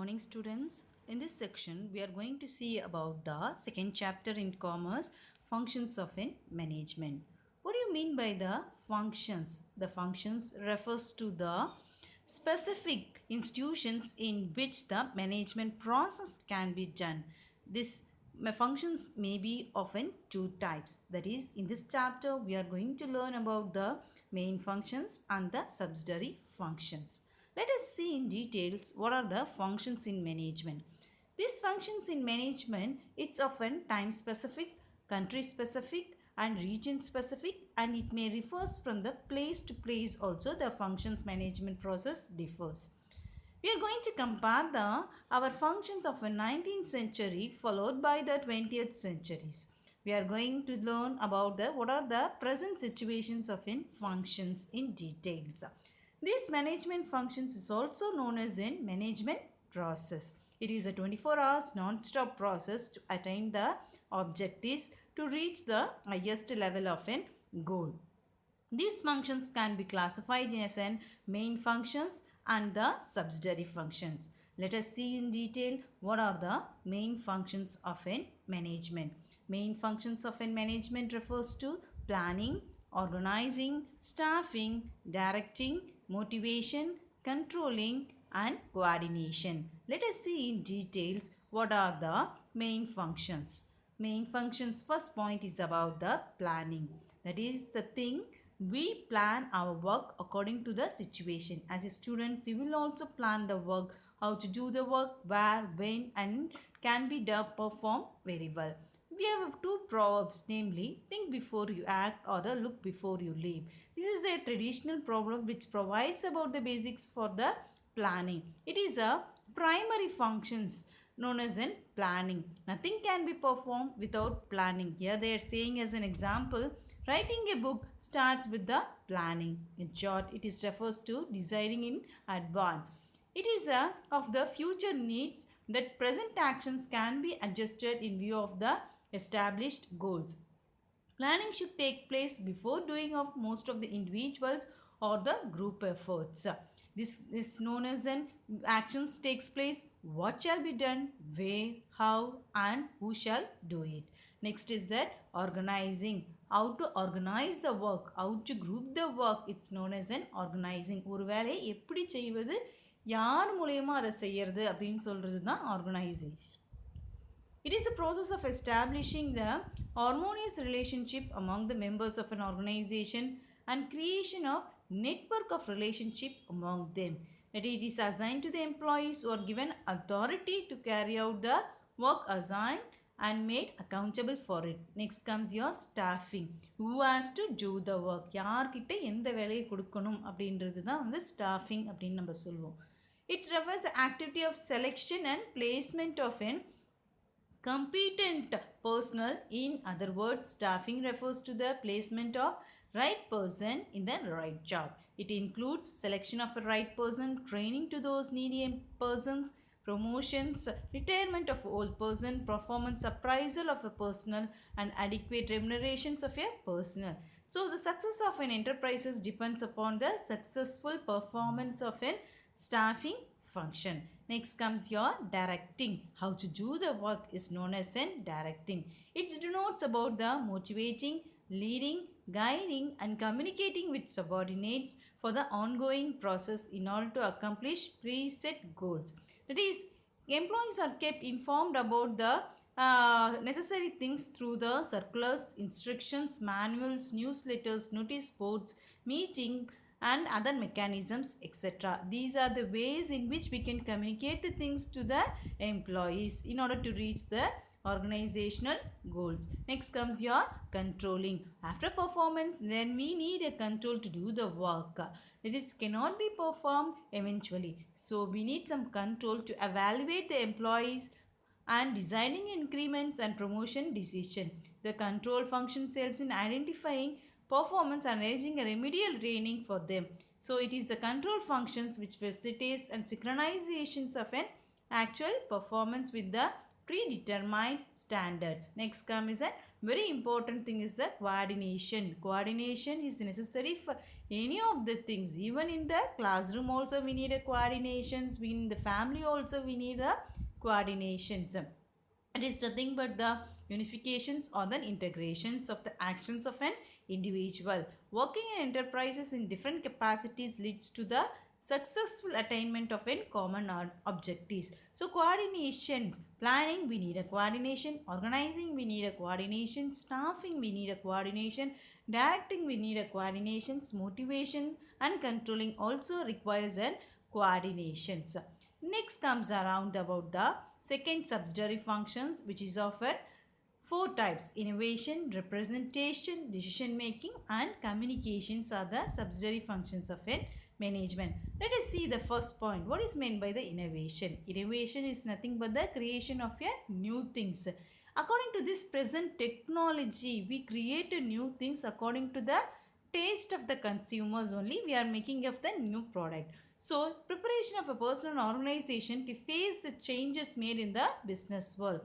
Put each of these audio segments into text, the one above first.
morning, students. In this section, we are going to see about the second chapter in commerce, functions of in management. What do you mean by the functions? The functions refers to the specific institutions in which the management process can be done. This functions may be of in two types. That is, in this chapter, we are going to learn about the main functions and the subsidiary functions. Let us see in details what are the functions in management. These functions in management, it's often time specific, country specific and region specific, and it may refers from the place to place also. The functions management process differs. We are going to compare our functions of a 19th century followed by the 20th centuries. We are going to learn about what are the present situations of in functions in details. This management functions is also known as in management process. It is a 24 hours non-stop process to attain the objectives to reach the highest level of a goal. These functions can be classified as an main functions and the subsidiary functions. Let us see in detail what are the main functions of a management. Main functions of a management refers to planning, organizing, staffing, directing, motivation, controlling and coordination. Let us see in details what are the main functions. Main functions, first point is about the planning. That is the thing we plan our work according to the situation. As a student, you will also plan the work, how to do the work, where, when and can be done, performed very well. We have two proverbs, namely think before you act or the look before you leave. This is a traditional proverb which provides about the basics for the planning. It is a primary functions known as in planning. Nothing can be performed without planning. Here they are saying as an example, writing a book starts with the planning. In short, it is refers to deciding in advance. It is of the future needs that present actions can be adjusted in view of the established goals. Planning should take place before doing of most of the individuals or the group efforts. This is known as an actions takes place, what shall be done, where, how and who shall do it. Next is that organizing, how to organize the work, how to group the work. It's known as an organizing. ஒரு வேலையை எப்படி செய்வது, யார் மூலமா அதை செய்யறது அப்படின்னு சொல்றது தான் organisation. It is the process of establishing the harmonious relationship among the members of an organization and creation of network of relationship among them. That it is assigned to the employees who are given authority to carry out the work assigned and made accountable for it. Next comes your staffing. Who has to do the work? யார்கிட்ட எந்த வேலையை கொடுக்கணும் அப்படின்றது தான் வந்து staffing அப்படின்னு நம்ம சொல்லுவோம். It refers the activity of selection and placement of an competent personnel. In other words, staffing refers to the placement of right person in the right job. It includes selection of a right person, training to those needy persons, promotions, retirement of old person, performance appraisal of a personnel and adequate remunerations of a personnel. So the success of an enterprise depends upon the successful performance of a staffing function. Next comes your directing. How to do the work is known as in directing. It denotes about the motivating, leading, guiding and communicating with subordinates for the ongoing process in order to accomplish preset goals. That is, employees are kept informed about the necessary things through the circulars, instructions, manuals, newsletters, notice boards, meeting and other mechanisms, etc. These are the ways in which we can communicate the things to the employees in order to reach the organizational goals. Next comes your controlling. After performance, then we need a control to do the work. This cannot be performed eventually. So we need some control to evaluate the employees and deciding increments and promotion decision. The control function helps in identifying performance and arranging a remedial training for them. So it is the control functions which facilitates and synchronizations of an actual performance with the predetermined standards. Next comes is a very important thing is the coordination. Coordination is necessary for any of the things. Even in the classroom also we need a coordinations. In the family also we need a coordinations. It is nothing but the unifications or the integrations of the actions of an individual. Working in enterprises in different capacities leads to the successful attainment of a common objectives. So coordinations, planning we need a coordination, organizing we need a coordination, staffing we need a coordination, directing we need a coordinations, motivation and controlling also requires a coordinations. Next comes around about the second subsidiary functions, which is often four types: innovation, representation, decision making and communications are the subsidiary functions of a management. Let us see the first point. What is meant by the innovation? Innovation is nothing but the creation of a new things. According to this present technology, we create a new things according to the taste of the consumers only. We are making of the new product. So, preparation of a person or organization to face the changes made in the business world.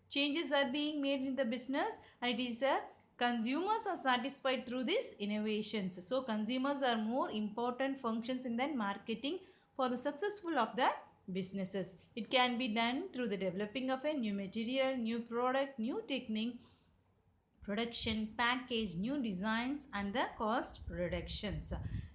Changes are being made in the business and it is a consumers are satisfied through these innovations. So, consumers are more important functions in the marketing for the successful of the businesses. It can be done through the developing of a new material, new product, new technique, production, package, new designs and the cost reductions.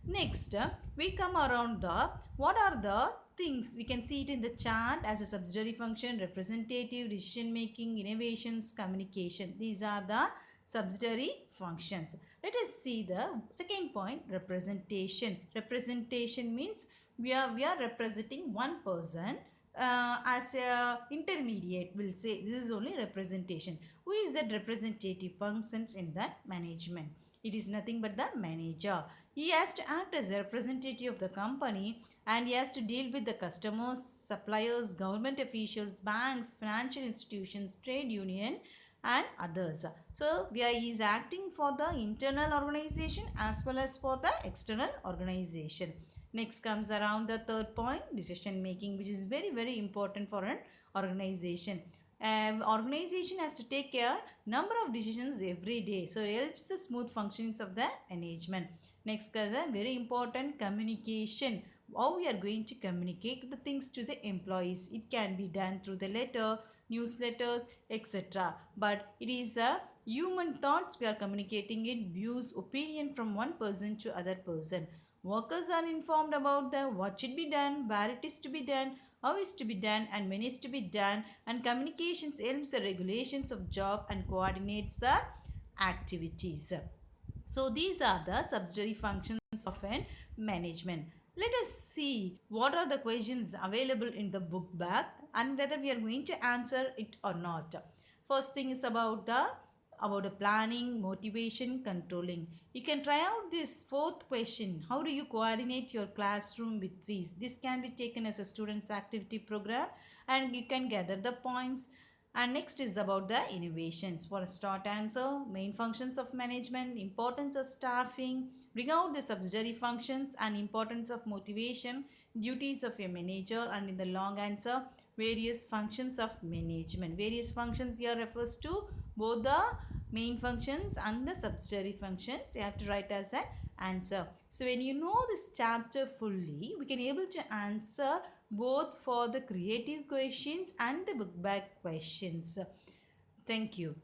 Next, we come around the what are the things we can see it in the chart as a subsidiary function: representative, decision making, innovations, communication. These are the subsidiary functions. Let us see the second point: representation. Representation means we are representing one person as a intermediate. We'll say this is only representation. Who is that representative functions in that management? It is nothing but the manager. He has to act as a representative of the company and he has to deal with the customers, suppliers, government officials, banks, financial institutions, trade union and others. So he is acting for the internal organization as well as for the external organization. Next comes around the third point, decision making, which is very important for an organization. Organization has to take a number of decisions every day, so it helps the smooth functions of the management. Next comes a very important communication. How we are going to communicate the things to the employees. It can be done through the letter, newsletters, etc. But it is a human thoughts we are communicating it, views, opinion from one person to other person. Workers are informed about the what should be done, where it is to be done, how is to be done and when is to be done, and communications helps the regulations of job and coordinates the activities. So these are the subsidiary functions of an management. Let us see what are the questions available in the book bag and whether we are going to answer it or not. First thing is about the planning, motivation, controlling. You can try out this fourth question. How do you coordinate your classroom with fees? This can be taken as a student's activity program and you can gather the points. And next is about the innovations. For a start answer, main functions of management, importance of staffing, bring out the subsidiary functions and importance of motivation, duties of a manager, and in the long answer, various functions of management. Various functions here refers to both the main functions and the subsidiary functions. You have to write as an answer. So when you know this chapter fully, we can able to answer both for the creative questions and the book bag questions. Thank you.